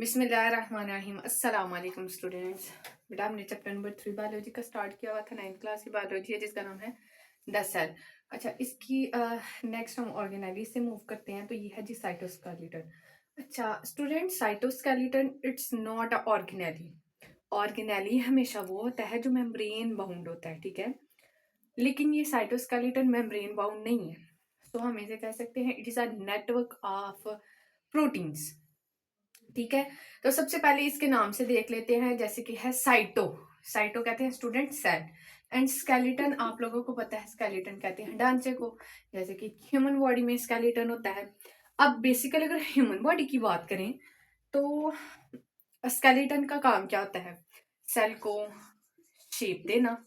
बिस्मिल्लाहिर्रहमानिर्रहीम। अस्सलाम वालेकुम स्टूडेंट्स। बेटा हमने चैप्टर नंबर 3 बायोलॉजी का स्टार्ट किया हुआ था। 9th क्लास की बायोलॉजी है जिसका नाम है द सेल। अच्छा, इसकी नेक्स्ट हम ऑर्गेनेली से मूव करते हैं। तो ये है जी साइटोस्केलेटन। अच्छा student, cytoskeleton it's not a organelle. Organelle हमेशा वो होता है जो मेम्ब्रेन बाउंड होता है, ठीक है। लेकिन ये साइटोस्केलेटन मेम्ब्रेन बाउंड नहीं है। तो हम इसे कह सकते हैं it is a network of proteins, ठीक है। तो सबसे पहले इसके नाम से देख लेते हैं, जैसे कि है साइटो। साइटो कहते हैं स्टूडेंट सेल। एंड स्केलेटन आप लोगों को पता है, स्केलेटन कहते हैं ढांचे को। जैसे कि ह्यूमन बॉडी में स्केलेटन होता है। अब बेसिकली अगर ह्यूमन बॉडी की बात करें तो स्केलेटन का काम क्या होता है? सेल को शेप देना,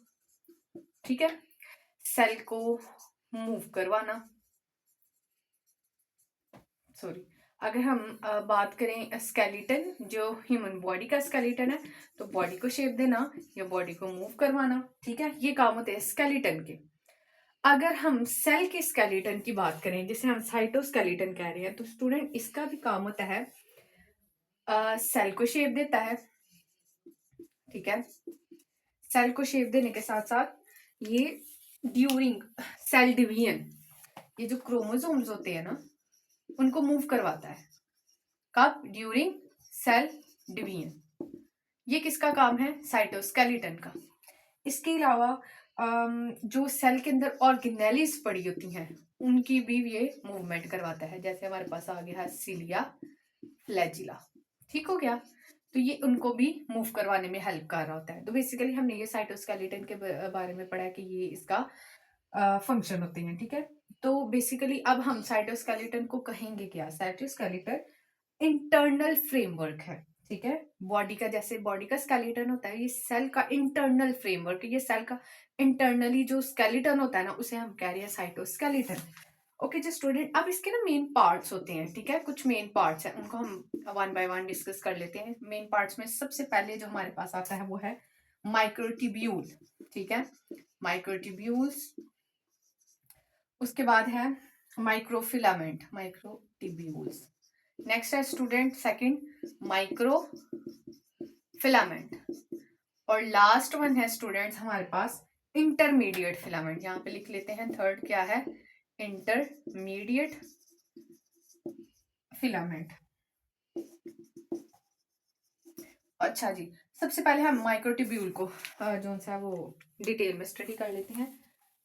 ठीक है, सेल को मूव करवाना। सॉरी, अगर हम बात करें स्केलेटन, जो ह्यूमन बॉडी का स्केलेटन है, तो बॉडी को शेप देना या बॉडी को मूव करवाना, ठीक है, ये काम होते हैं स्केलेटन के। अगर हम सेल के स्केलेटन की बात करें, जिसे हम साइटोस्केलेटन कह रहे हैं, तो स्टूडेंट इसका भी काम होता है सेल को शेप देता है, ठीक है। सेल को शेप देने के साथ साथ ये ड्यूरिंग सेल डिवीजन, ये जो क्रोमोसोम्स होते हैं ना, उनको मूव करवाता है। कब? During cell division. ये किसका काम है? साइटोस्केलेटन का। इसके अलावा जो सेल के अंदर ऑर्गेनेलिस पड़ी होती हैं, उनकी भी ये मूवमेंट करवाता है। जैसे हमारे पास आ गया है सिलिया, फ्लैजिला, ठीक हो गया। तो ये उनको भी मूव करवाने में हेल्प कर रहा होता है। तो बेसिकली हमने ये साइटोस्केलेटन के बारे में पढ़ा है कि ये इसका फंक्शन होते हैं, ठीक है। तो बेसिकली अब हम साइटोस्केलेटन को कहेंगे क्या? साइटोस्केलेटन इंटरनल फ्रेमवर्क है, ठीक है। बॉडी का, जैसे बॉडी का स्केलेटन होता है, ये सेल का इंटरनल फ्रेमवर्क, ये सेल का इंटरनली जो स्केलेटन होता है ना, उसे हम कह रहे हैं साइटोस्केलेटन। ओके जी स्टूडेंट, अब इसके ना मेन पार्ट्स होते हैं, ठीक है। कुछ मेन पार्ट्स हैं, उनको हम वन बाय वन डिस्कस कर लेते हैं। मेन पार्ट्स में सबसे पहले जो हमारे पास आता है वो है माइक्रोट्यूब्यूल, ठीक है, माइक्रोट्यूब्यूल्स। उसके बाद है माइक्रोफिलामेंट, माइक्रोट्यूब्यूल्स। नेक्स्ट है स्टूडेंट सेकंड माइक्रो फिलामेंट। और लास्ट वन है स्टूडेंट्स हमारे पास इंटरमीडिएट फिलामेंट। यहाँ पे लिख लेते हैं थर्ड क्या है? Intermediate filament. अच्छा जी, सबसे पहले हम माइक्रोट्यूब्यूल को जो सा वो डिटेल में स्टडी कर लेते हैं।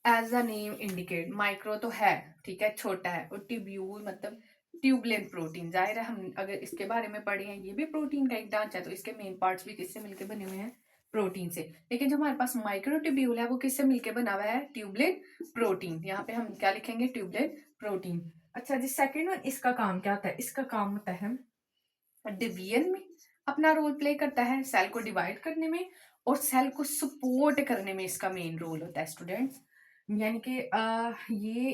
As the name indicate, micro तो है, ठीक है, छोटा है, और ट्यूब्यूल मतलब ट्यूबलेन प्रोटीन। जाहिर है हम अगर इसके बारे में पढ़े हैं, ये भी प्रोटीन का एक ढांचा है, तो इसके मेन पार्ट्स भी किससे मिलकर बने हुए हैं? प्रोटीन से। लेकिन जो हमारे पास माइक्रोट्यूब्यूल है वो किससे मिलकर बना हुआ है? ट्यूबलेन प्रोटीन। यहाँ पे हम क्या लिखेंगे? ट्यूबलेन प्रोटीन। अच्छा जी, सेकेंड वन, इसका काम क्या होता है? इसका काम होता है डिवीजन में अपना रोल प्ले करता है, सेल को डिवाइड करने में और सेल को सपोर्ट करने में इसका मेन रोल होता है स्टूडेंट्स। यानी कि ये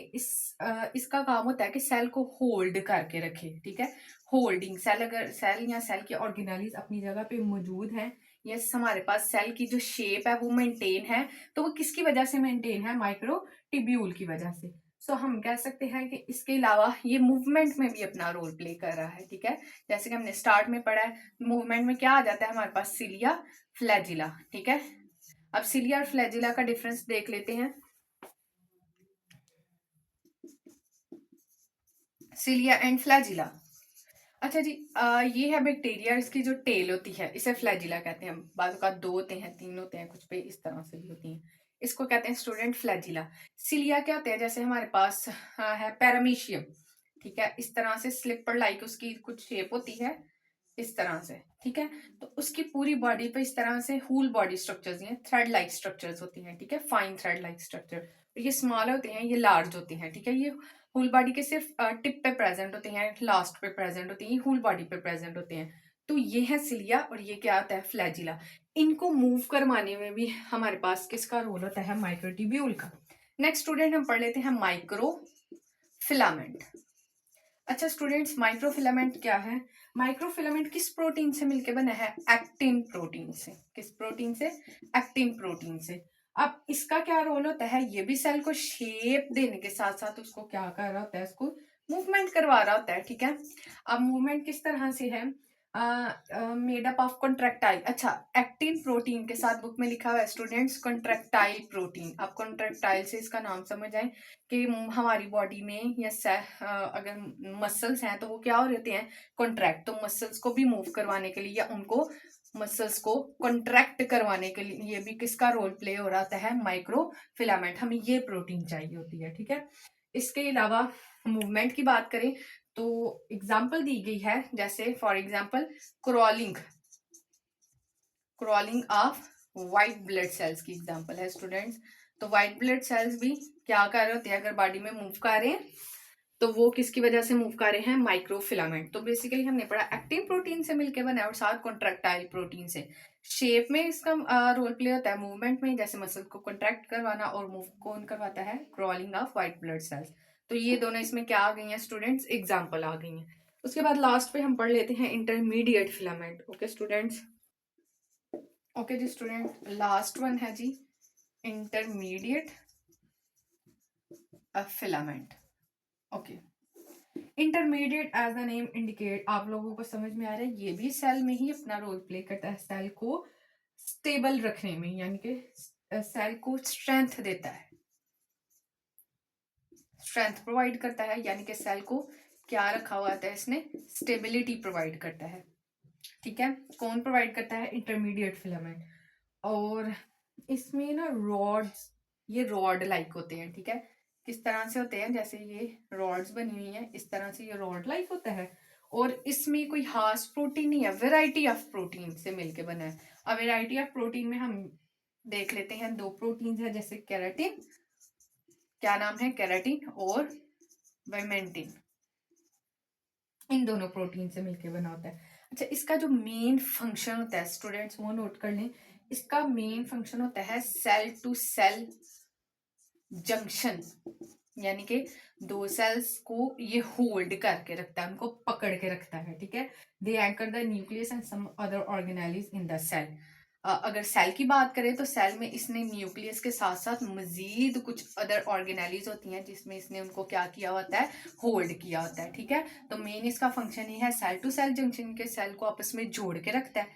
इसका काम होता है कि सेल को होल्ड करके रखे, ठीक है। होल्डिंग सेल, अगर सेल या सेल के ऑर्गेनेलिस अपनी जगह पे मौजूद हैं, यस, हमारे पास सेल की जो शेप है वो मेंटेन है, तो वो किसकी वजह से मेंटेन है? माइक्रोट्यूब्यूल की वजह से। सो हम कह सकते हैं कि इसके अलावा ये मूवमेंट में भी अपना रोल प्ले कर रहा है, ठीक है। जैसे कि हमने स्टार्ट में पढ़ा है, मूवमेंट में क्या आ जाता है हमारे पास? सिलिया, फ्लैजिला, ठीक है। अब सिलिया और फ्लैजिला का डिफरेंस देख लेते हैं। Cilia and flagella. अच्छा जी, ये है बैक्टीरिया, इसकी जो टेल होती है इसे फ्लैजिला कहते हैं। बाजू का दो होते हैं, तीन होते हैं, कुछ पे इस तरह से भी होती हैं, इसको कहते हैं स्टूडेंट फ्लैजिला। सिलिया क्या होते हैं? जैसे हमारे पास है पैरामीशियम, ठीक है, इस तरह से स्लिपर लाइक उसकी कुछ शेप होती है इस तरह से, ठीक है। तो उसकी पूरी बॉडी पे इस तरह से हुल बॉडी स्ट्रक्चर्स हैं, थ्रेड लाइक स्ट्रक्चर्स होती हैं, ठीक है, फाइन थ्रेड लाइक स्ट्रक्चर। ये स्मॉल होते हैं, ये लार्ज होते हैं, ठीक है। ये हुल बॉडी के सिर्फ टिप पे प्रेजेंट होते हैं, लास्ट पे प्रेजेंट होते हैं, ये हुल बॉडी पे प्रेजेंट होते हैं। तो ये है सिलिया और ये क्या आता है? फ्लैजिला। इनको मूव करवाने में भी हमारे पास किसका रोल होता है? माइक्रोट्यूब्यूल का। नेक्स्ट स्टूडेंट हम पढ़ लेते हैं माइक्रो फिलामेंट। अच्छा स्टूडेंट्स, माइक्रोफिलामेंट क्या है? माइक्रोफिलामेंट किस प्रोटीन से मिलके बना है? एक्टिन प्रोटीन से। किस प्रोटीन से? एक्टिन प्रोटीन से। अब इसका क्या रोल होता है? ये भी सेल को शेप देने के साथ साथ उसको क्या कर रहा होता है? उसको मूवमेंट करवा रहा होता है, ठीक है। अब मूवमेंट किस तरह से है? Made up of contractile. अच्छा, एक्टिन प्रोटीन के साथ बुक में लिखा हुआ है स्टूडेंट्स कॉन्ट्रेक्टाइल प्रोटीन। आप कॉन्ट्रेक्टाइल से इसका नाम समझ आए कि हमारी बॉडी में या अगर मसल्स हैं तो वो क्या हो रहते हैं, कॉन्ट्रैक्ट। तो मसल्स को भी मूव करवाने के लिए या उनको मसल्स को कॉन्ट्रैक्ट करवाने के लिए ये भी किसका रोल प्ले हो रहा है, माइक्रो फिलामेंट। हमें ये प्रोटीन चाहिए होती है, ठीक है। इसके अलावा मूवमेंट की बात करें तो एग्जाम्पल दी गई है, जैसे for example crawling, crawling of white blood cells की एग्जाम्पल है स्टूडेंट्स। तो व्हाइट ब्लड सेल्स भी क्या कर रहे होते हैं, अगर बॉडी में मूव कर रहे हैं तो वो किसकी वजह से मूव कर रहे हैं, माइक्रोफिलामेंट। तो बेसिकली हमने पढ़ा एक्टिन प्रोटीन से मिलकर बना है और साथ कॉन्ट्रैक्टाइल प्रोटीन से। शेप में इसका रोल प्ले होता है, मूवमेंट में जैसे मसल को कॉन्ट्रैक्ट करवाना, और मूव कौन करवाता है, crawling of white blood cells. तो ये दोनों इसमें क्या आ गई हैं स्टूडेंट्स, एग्जाम्पल आ गई हैं। उसके बाद लास्ट पे हम पढ़ लेते हैं intermediate filament. Okay students, okay जी स्टूडेंट, लास्ट वन है जी intermediate filament. Okay, intermediate as the name indicate, आप लोगों को समझ में आ रहा है, ये भी सेल में ही अपना रोल प्ले करता है, सेल को स्टेबल रखने में, यानी कि सेल को स्ट्रेंथ देता है, स्ट्रेंथ प्रोवाइड करता है, यानी कि सेल को क्या रखा हुआ है इसने, स्टेबिलिटी प्रोवाइड करता है, ठीक है। कौन प्रोवाइड करता है, इंटरमीडिएट फिलामेंट। और इसमें ना रॉड्स, ये रॉड लाइक होते हैं, ठीक है। किस तरह से होते हैं, जैसे ये रॉड्स बनी हुई हैं, इस तरह से ये रॉड लाइक होता है। और इसमें कोई खास प्रोटीन नहीं है, वेराइटी ऑफ प्रोटीन से मिलके बना है। अब वेराइटी ऑफ प्रोटीन में हम देख लेते हैं, दो प्रोटीन है, जैसे केराटिन, क्या नाम है, केराटिन और विमेंटिन, इन दोनों प्रोटीन से मिलके बना होता है। अच्छा, इसका जो मेन फंक्शन होता है स्टूडेंट्स वो नोट कर लें, इसका मेन फंक्शन होता है सेल टू सेल जंक्शन, यानी कि दो सेल्स को ये होल्ड करके रखता है, उनको पकड़ के रखता है, ठीक है। They anchor the nucleus and some other organelles in the cell. अगर सेल की बात करें तो सेल में इसने न्यूक्लियस के साथ साथ मजीद कुछ अदर ऑर्गेनेलिज होती हैं जिसमें इसने उनको क्या किया होता है, होल्ड किया होता है, ठीक है। तो मेन इसका फंक्शन ये है, सेल टू सेल जंक्शन के सेल को आपस में जोड़ के रखता है,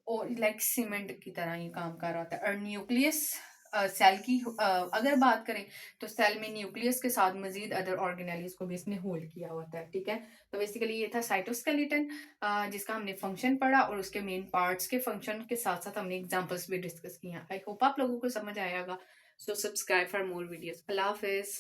और लाइक सीमेंट की तरह ये काम कर रहा होता है। और न्यूक्लियस सेल की अगर बात करें तो सेल में न्यूक्लियस के साथ मजीद अदर ऑर्गेनेलिज को भी इसने होल्ड किया होता है, ठीक है। तो बेसिकली ये था साइटोस्केलेटन, जिसका हमने फंक्शन पढ़ा और उसके मेन पार्ट्स के फंक्शन के साथ साथ हमने एग्जांपल्स भी डिस्कस किया। आई होप आप लोगों को समझ आएगा। So subscribe for more videos. Allah Hafiz.